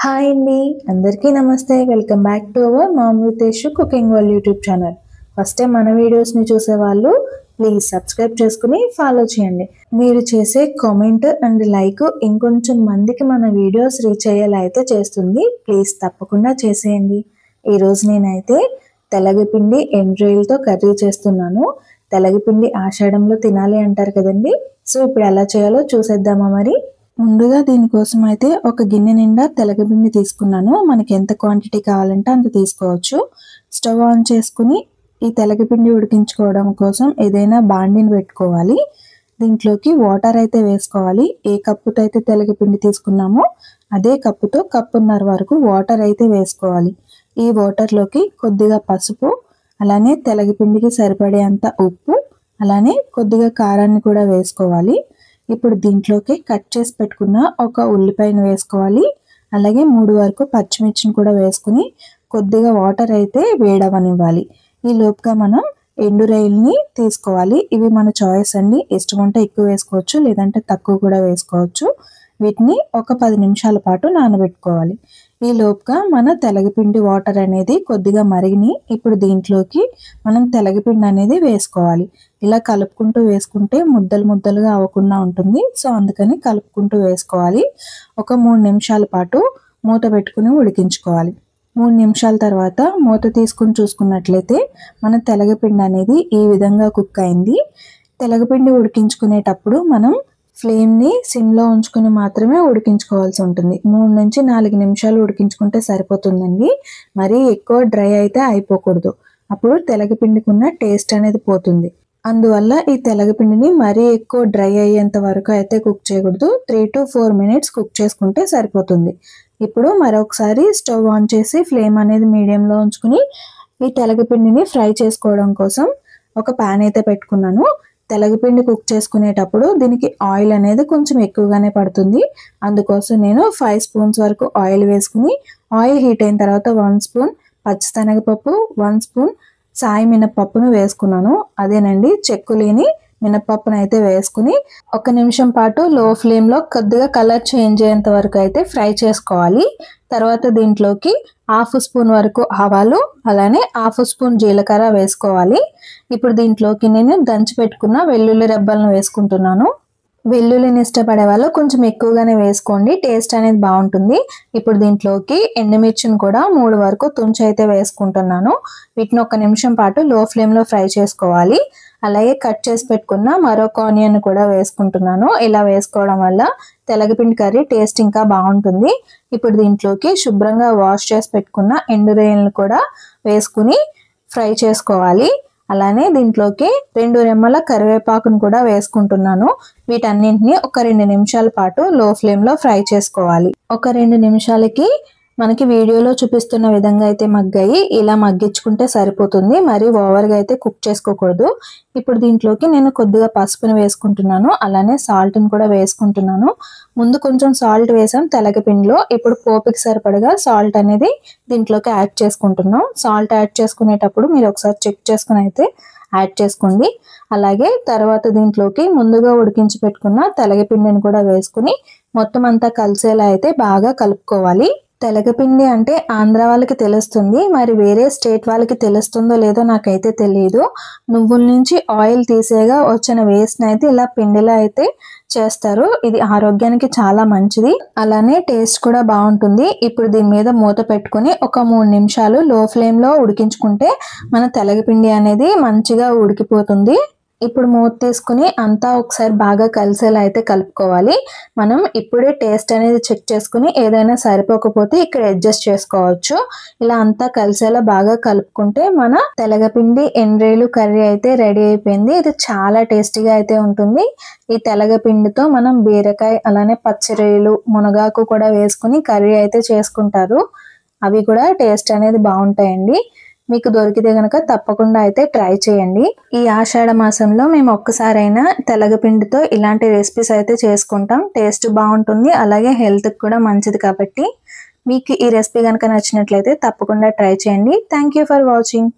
Hi అండి, అందరికీ నమస్తే. Welcome back to our mom with Yashu cooking world YouTube channel. First time మన వీడియోస్ని చూసేవాళ్ళు ప్లీజ్ సబ్స్క్రైబ్ చేసుకుని ఫాలో చేయండి. మీరు చేసే కామెంట్ అండ్ లైక్ ఇంకొంచెం మందికి మన వీడియోస్ రీచ్ అయ్యేలా అయితే చేస్తుంది. ప్లీజ్ తప్పకుండా చేసేయండి. ఈరోజు నేనైతే తెలగపిండి ఎండ్రాయిల్తో కర్రీ చేస్తున్నాను. తెలగపిండి ఆషాఢంలో తినాలి అంటారు కదండి. సో ఇప్పుడు ఎలా చేయాలో చూసేద్దామా మరి. ముందుగా దీనికోసం అయితే ఒక గిన్నె నిండా తెలగపిండి తీసుకున్నాను. మనకి ఎంత క్వాంటిటీ కావాలంటే అంత తీసుకోవచ్చు. స్టవ్ ఆన్ చేసుకుని ఈ తెలగపిండి ఉడికించుకోవడం కోసం ఏదైనా బాండిని పెట్టుకోవాలి. దీంట్లోకి వాటర్ అయితే వేసుకోవాలి. ఏ కప్పుతో అయితే తెలగపిండి తీసుకున్నామో అదే కప్పుతో కప్పున్నర వరకు వాటర్ అయితే వేసుకోవాలి. ఈ వాటర్లోకి కొద్దిగా పసుపు, అలానే తెలగపిండికి సరిపడేంత ఉప్పు, అలానే కొద్దిగా కారాన్ని కూడా వేసుకోవాలి. ఇప్పుడు దీంట్లోకి కట్ చేసి పెట్టుకున్న ఒక ఉల్లిపాయను వేసుకోవాలి. అలాగే 3 వరకు పచ్చిమిర్చిని కూడా వేసుకుని కొద్దిగా వాటర్ అయితే వేడవనివ్వాలి. ఈ లోపుగా మనం ఎండు రొయ్యల్ని తీసుకోవాలి. ఇవి మన చాయిస్ అండి. ఇష్టం ఉంటే ఎక్కువ వేసుకోవచ్చు, లేదంటే తక్కువ కూడా వేసుకోవచ్చు. వీటిని ఒక 10 నిమిషాల పాటు నానబెట్టుకోవాలి. ఈ లోపుగా మన తెలగపిండి వాటర్ అనేది కొద్దిగా మరిగిని. ఇప్పుడు దీంట్లోకి మనం తెలగపిండి అనేది వేసుకోవాలి. ఇలా కలుపుకుంటూ వేసుకుంటే ముద్దలు ముద్దలుగా అవ్వకుండా ఉంటుంది. సో అందుకని కలుపుకుంటూ వేసుకోవాలి. ఒక 3 నిమిషాల పాటు మూత పెట్టుకుని ఉడికించుకోవాలి. 3 నిమిషాల తర్వాత మూత తీసుకుని చూసుకున్నట్లయితే మన తెలగపిండి అనేది ఈ విధంగా కుక్ అయింది. తెలగపిండి ఉడికించుకునేటప్పుడు మనం ఫ్లేమ్ని సిమ్లో ఉంచుకుని మాత్రమే ఉడికించుకోవాల్సి ఉంటుంది. 3 నుంచి 4 నిమిషాలు ఉడికించుకుంటే సరిపోతుందండి. మరీ ఎక్కువ డ్రై అయితే అయిపోకూడదు. అప్పుడు తెలగపిండికి ఉన్న టేస్ట్ అనేది పోతుంది. అందువల్ల ఈ తెలగపిండిని మరీ ఎక్కువ డ్రై అయ్యేంత వరకు అయితే కుక్ చేయకూడదు. 3 to 4 మినిట్స్ కుక్ చేసుకుంటే సరిపోతుంది. ఇప్పుడు మరొకసారి స్టవ్ ఆన్ చేసి ఫ్లేమ్ అనేది మీడియంలో ఉంచుకుని ఈ తెలగపిండిని ఫ్రై చేసుకోవడం కోసం ఒక ప్యాన్ అయితే పెట్టుకున్నాను. తెలగపిండి కుక్ చేసుకునేటప్పుడు దీనికి ఆయిల్ అనేది కొంచెం ఎక్కువగానే పడుతుంది. అందుకోసం నేను 5 స్పూన్స్ వరకు ఆయిల్ వేసుకుని ఆయిల్ హీట్ అయిన తర్వాత 1 స్పూన్ పచ్చిశనగపప్పు, 1 స్పూన్ సాయి మినపప్పును వేసుకున్నాను. అదేనండి, చెక్కులేని మినపప్పును అయితే వేసుకుని 1 నిమిషం పాటు లో ఫ్లేమ్లో కొద్దిగా కలర్ చేంజ్ అయ్యేంత వరకు అయితే ఫ్రై చేసుకోవాలి. తర్వాత దీంట్లోకి 1/2 స్పూన్ వరకు ఆవాలు, అలానే 1/2 స్పూన్ జీలకర్ర వేసుకోవాలి. ఇప్పుడు దీంట్లోకి నేను దంచి పెట్టుకున్న వెల్లుల్లి రెబ్బలను వేసుకుంటున్నాను. వెల్లుల్లిని ఇష్టపడే వాళ్ళు కొంచెం ఎక్కువగానే వేసుకోండి, టేస్ట్ అనేది బాగుంటుంది. ఇప్పుడు దీంట్లోకి ఎండుమిర్చిని కూడా 3 వరకు తుంచి అయితే వేసుకుంటున్నాను. వీటిని 1 నిమిషం పాటు లో ఫ్లేమ్లో ఫ్రై చేసుకోవాలి. అలాగే కట్ చేసి పెట్టుకున్న మరొక ఆనియన్ కూడా వేసుకుంటున్నాను. ఇలా వేసుకోవడం వల్ల తెలగపిండి కర్రీ టేస్ట్ ఇంకా బాగుంటుంది. ఇప్పుడు దీంట్లోకి శుభ్రంగా వాష్ చేసి పెట్టుకున్న ఎండు రొయ్యలను కూడా వేసుకుని ఫ్రై చేసుకోవాలి. అలానే దీంట్లోకి 2 రెమ్మల కరివేపాకును కూడా వేసుకుంటున్నాను. వీటన్నింటినీ ఒక 2 నిమిషాల పాటు లో ఫ్లేమ్లో ఫ్రై చేసుకోవాలి. ఒక 2 నిమిషాలకి మనకి వీడియోలో చూపిస్తున్న విధంగా అయితే మగ్గాయి. ఇలా మగ్గించుకుంటే సరిపోతుంది. మరి ఓవర్గా అయితే కుక్ చేసుకోకూడదు. ఇప్పుడు దీంట్లోకి నేను కొద్దిగా పసుపుని వేసుకుంటున్నాను. అలానే సాల్ట్ని కూడా వేసుకుంటున్నాను. ముందు కొంచెం సాల్ట్ వేసాం తెలగపిండిలో. ఇప్పుడు పోపుకి సరిపడగా సాల్ట్ అనేది దీంట్లోకి యాడ్ చేసుకుంటున్నాం. సాల్ట్ యాడ్ చేసుకునేటప్పుడు మీరు ఒకసారి చెక్ చేసుకుని అయితే యాడ్ చేసుకోండి. అలాగే తర్వాత దీంట్లోకి ముందుగా ఉడికించి పెట్టుకున్న తెలగపిండిని కూడా వేసుకుని మొత్తం అంతా కలిసేలా అయితే బాగా కలుపుకోవాలి. తెలగపిండి అంటే ఆంధ్ర వాళ్ళకి తెలుస్తుంది, మరి వేరే స్టేట్ వాళ్ళకి తెలుస్తుందో లేదో నాకైతే తెలియదు. నువ్వుల నుంచి ఆయిల్ తీసేగా వచ్చిన వేస్ట్ అయితే ఇలా పిండిలా అయితే చేస్తారు. ఇది ఆరోగ్యానికి చాలా మంచిది, అలానే టేస్ట్ కూడా బాగుంటుంది. ఇప్పుడు దీని మీద మూత పెట్టుకుని ఒక 3 నిమిషాలు లో ఫ్లేమ్లో ఉడికించుకుంటే మన తెలగపిండి అనేది మంచిగా ఉడికిపోతుంది. ఇప్పుడు మూత తీసుకుని అంతా ఒకసారి బాగా కలిసేలా అయితే కలుపుకోవాలి. మనం ఇప్పుడే టేస్ట్ అనేది చెక్ చేసుకుని ఏదైనా సరిపోకపోతే ఇక్కడ అడ్జస్ట్ చేసుకోవచ్చు. ఇలా అంతా కలిసేలా బాగా కలుపుకుంటే మన తెలగపిండి ఎండ్రాయిలు కర్రీ అయితే రెడీ అయిపోయింది. ఇది చాలా టేస్టీగా అయితే ఉంటుంది. ఈ తెలగపిండితో మనం బీరకాయ, అలానే పచ్చిరొయ్యలు, మునగాకు కూడా వేసుకుని కర్రీ అయితే చేసుకుంటారు. అవి కూడా టేస్ట్ అనేది బాగుంటాయండి. మీకు దొరికితే కనుక తప్పకుండా అయితే ట్రై చేయండి. ఈ ఆషాఢ మాసంలో మేము ఒక్కసారైనా తెలగపిండితో ఇలాంటి రెసిపీస్ అయితే చేసుకుంటాం. టేస్ట్ బాగుంటుంది, అలాగే హెల్త్కి కూడా మంచిది. కాబట్టి మీకు ఈ రెసిపీ కనుక నచ్చినట్లయితే తప్పకుండా ట్రై చేయండి. Thank you for watching.